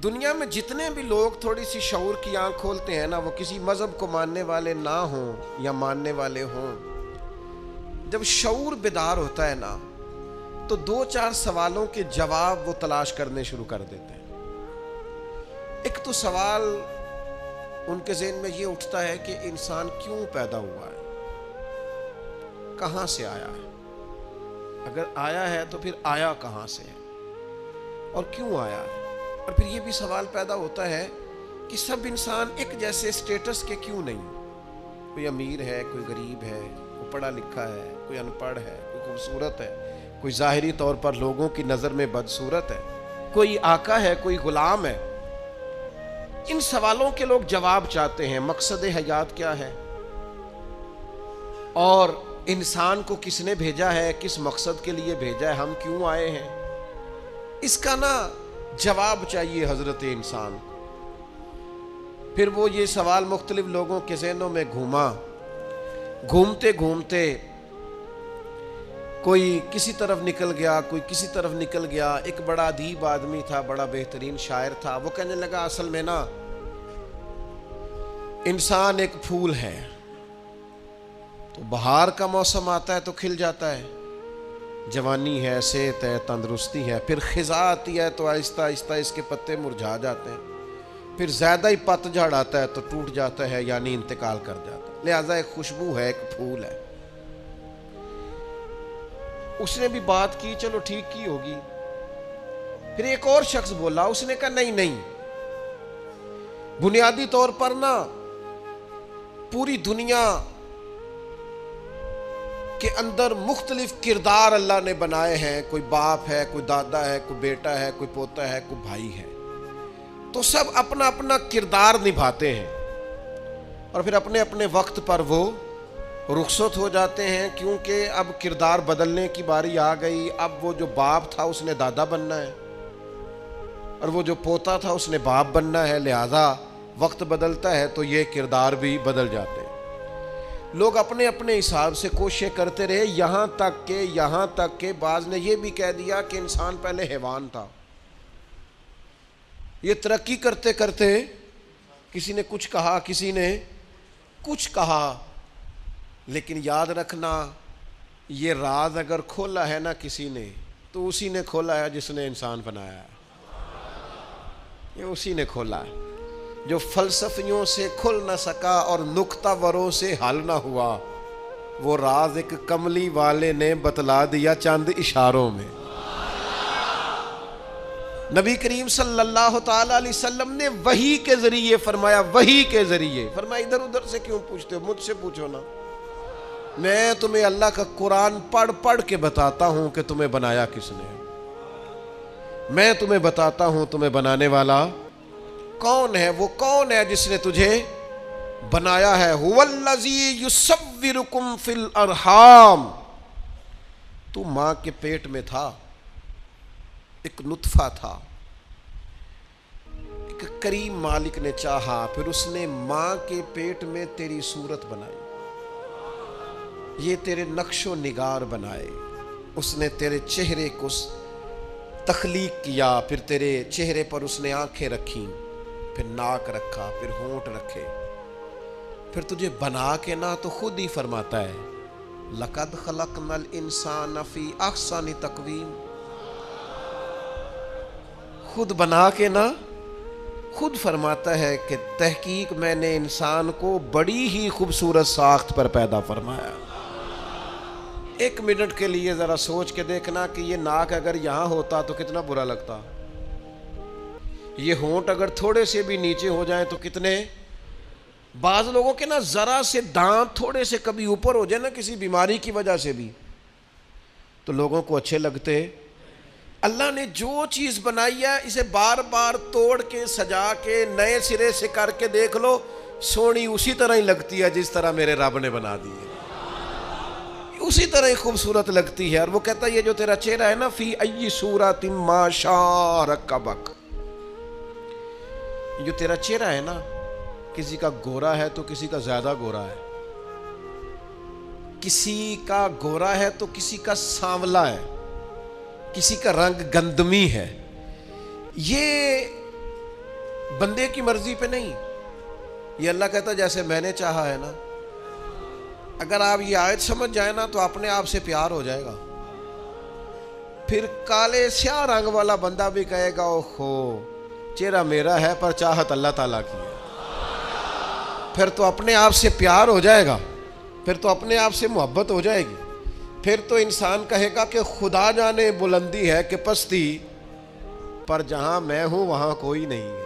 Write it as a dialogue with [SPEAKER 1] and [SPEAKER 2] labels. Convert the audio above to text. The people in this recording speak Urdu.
[SPEAKER 1] دنیا میں جتنے بھی لوگ تھوڑی سی شعور کی آنکھ کھولتے ہیں نا، وہ کسی مذہب کو ماننے والے نہ ہوں یا ماننے والے ہوں، جب شعور بیدار ہوتا ہے نا تو 2-4 سوالوں کے جواب وہ تلاش کرنے شروع کر دیتے ہیں۔ ایک تو سوال ان کے ذہن میں یہ اٹھتا ہے کہ انسان کیوں پیدا ہوا ہے، کہاں سے آیا ہے، اگر آیا ہے تو پھر آیا کہاں سے ہے اور کیوں آیا ہے۔ اور پھر یہ بھی سوال پیدا ہوتا ہے کہ سب انسان ایک جیسے سٹیٹس کے کیوں نہیں، کوئی امیر ہے، کوئی غریب ہے، کوئی پڑھا لکھا ہے، کوئی ان پڑھ ہے، کوئی خوبصورت ہے، کوئی ظاہری طور پر لوگوں کی نظر میں بدصورت ہے، کوئی آقا ہے، کوئی غلام ہے۔ ان سوالوں کے لوگ جواب چاہتے ہیں۔ مقصد حیات کیا ہے اور انسان کو کس نے بھیجا ہے، کس مقصد کے لیے بھیجا ہے، ہم کیوں آئے ہیں، اس کا نا جواب چاہیے حضرت انسان۔ پھر وہ یہ سوال مختلف لوگوں کے ذہنوں میں گھومتے گھومتے کوئی کسی طرف نکل گیا، کوئی کسی طرف نکل گیا۔ ایک بڑا ادیب آدمی تھا، بڑا بہترین شاعر تھا، وہ کہنے لگا اصل میں نا انسان ایک پھول ہے، تو بہار کا موسم آتا ہے تو کھل جاتا ہے، جوانی ہے، صحت ہے، تندرستی ہے، پھر خزاں آتی ہے تو آہستہ آہستہ اس کے پتے مرجھا جاتے ہیں، پھر زیادہ ہی پتجھڑ آتا ہے تو ٹوٹ جاتا ہے، یعنی انتقال کر جاتا ہے۔ لہٰذا ایک خوشبو ہے، ایک پھول ہے۔ اس نے بھی بات کی، چلو ٹھیک کی ہوگی۔ پھر ایک اور شخص بولا، اس نے کہا نہیں، بنیادی طور پر نا پوری دنیا کے اندر مختلف کردار اللہ نے بنائے ہیں، کوئی باپ ہے، کوئی دادا ہے، کوئی بیٹا ہے، کوئی پوتا ہے، کوئی بھائی ہے، تو سب اپنا اپنا کردار نبھاتے ہیں اور پھر اپنے اپنے وقت پر وہ رخصت ہو جاتے ہیں، کیونکہ اب کردار بدلنے کی باری آ گئی۔ اب وہ جو باپ تھا اس نے دادا بننا ہے اور وہ جو پوتا تھا اس نے باپ بننا ہے، لہذا وقت بدلتا ہے تو یہ کردار بھی بدل جاتے ہیں۔ لوگ اپنے اپنے حساب سے کوششیں کرتے رہے، یہاں تک کہ بعض نے یہ بھی کہہ دیا کہ انسان پہلے حیوان تھا۔ یہ ترقی کرتے کرتے کسی نے کچھ کہا، کسی نے کچھ کہا، لیکن یاد رکھنا یہ راز اگر کھولا ہے نا کسی نے تو اسی نے کھولا ہے جس نے انسان بنایا ہے، یہ اسی نے کھولا ہے۔ جو فلسفیوں سے کھل نہ سکا اور نکتہ وروں سے حل نہ ہوا، وہ راز ایک کملی والے نے بتلا دیا چند اشاروں میں۔ نبی کریم صلی اللہ تعالی علیہ وسلم نے وحی کے ذریعے فرمایا، وحی کے ذریعے فرمایا۔ ادھر ادھر سے کیوں پوچھتے ہو، مجھ سے پوچھو نا، میں تمہیں اللہ کا قرآن پڑھ کے بتاتا ہوں کہ تمہیں بنایا کس نے، میں تمہیں بتاتا ہوں تمہیں بنانے والا کون ہے۔ وہ کون ہے جس نے تجھے بنایا ہے؟ هو الذی یصورکم فی الارحام، تو ماں کے پیٹ میں تھا، ایک نطفہ تھا، ایک کریم مالک نے چاہا، پھر اس نے ماں کے پیٹ میں تیری صورت بنائی، یہ تیرے نقش و نگار بنائے، اس نے تیرے چہرے کو تخلیق کیا، پھر تیرے چہرے پر اس نے آنکھیں رکھیں، پھر ناک رکھا، پھر ہونٹ رکھے، پھر تجھے بنا کے نہ تو خود ہی فرماتا ہے لَقَدْ خَلَقْنَا الْإِنسَانَ فِي أَحْسَنِ تَقْوِيمٍ، خود بنا کے نہ خود فرماتا ہے کہ تحقیق میں نے انسان کو بڑی ہی خوبصورت ساخت پر پیدا فرمایا۔ ایک منٹ کے لیے ذرا سوچ کے دیکھنا کہ یہ ناک اگر یہاں ہوتا تو کتنا برا لگتا، یہ ہونٹ اگر تھوڑے سے بھی نیچے ہو جائیں تو کتنے، بعض لوگوں کے نا ذرا سے دانت تھوڑے سے کبھی اوپر ہو جائے نا کسی بیماری کی وجہ سے بھی تو لوگوں کو اچھے لگتے۔ اللہ نے جو چیز بنائی ہے اسے بار بار توڑ کے سجا کے نئے سرے سے کر کے دیکھ لو، سونی اسی طرح ہی لگتی ہے جس طرح میرے رب نے بنا دی ہے، اسی طرح ہی خوبصورت لگتی ہے۔ اور وہ کہتا ہے یہ جو تیرا چہرہ ہے نا، فی ای صورت ما شاء رکبک، جو تیرا چہرہ ہے نا، کسی کا گورا ہے تو کسی کا زیادہ گورا ہے، کسی کا گورا ہے تو کسی کا سانولا ہے، کسی کا رنگ گندمی ہے۔ یہ بندے کی مرضی پہ نہیں. یہ اللہ کہتا ہے جیسے میں نے چاہا ہے نا. اگر آپ یہ آیت سمجھ جائیں نا تو اپنے آپ سے پیار ہو جائے گا. پھر کالے سیاہ رنگ والا بندہ بھی کہے گا اوہو چہرہ میرا ہے پر چاہت اللہ تعالیٰ کی ہے. پھر تو اپنے آپ سے پیار ہو جائے گا, پھر تو اپنے آپ سے محبت ہو جائے گی. پھر تو انسان کہے گا کہ خدا جانے بلندی ہے کہ پستی, پر جہاں میں ہوں وہاں کوئی نہیں ہے.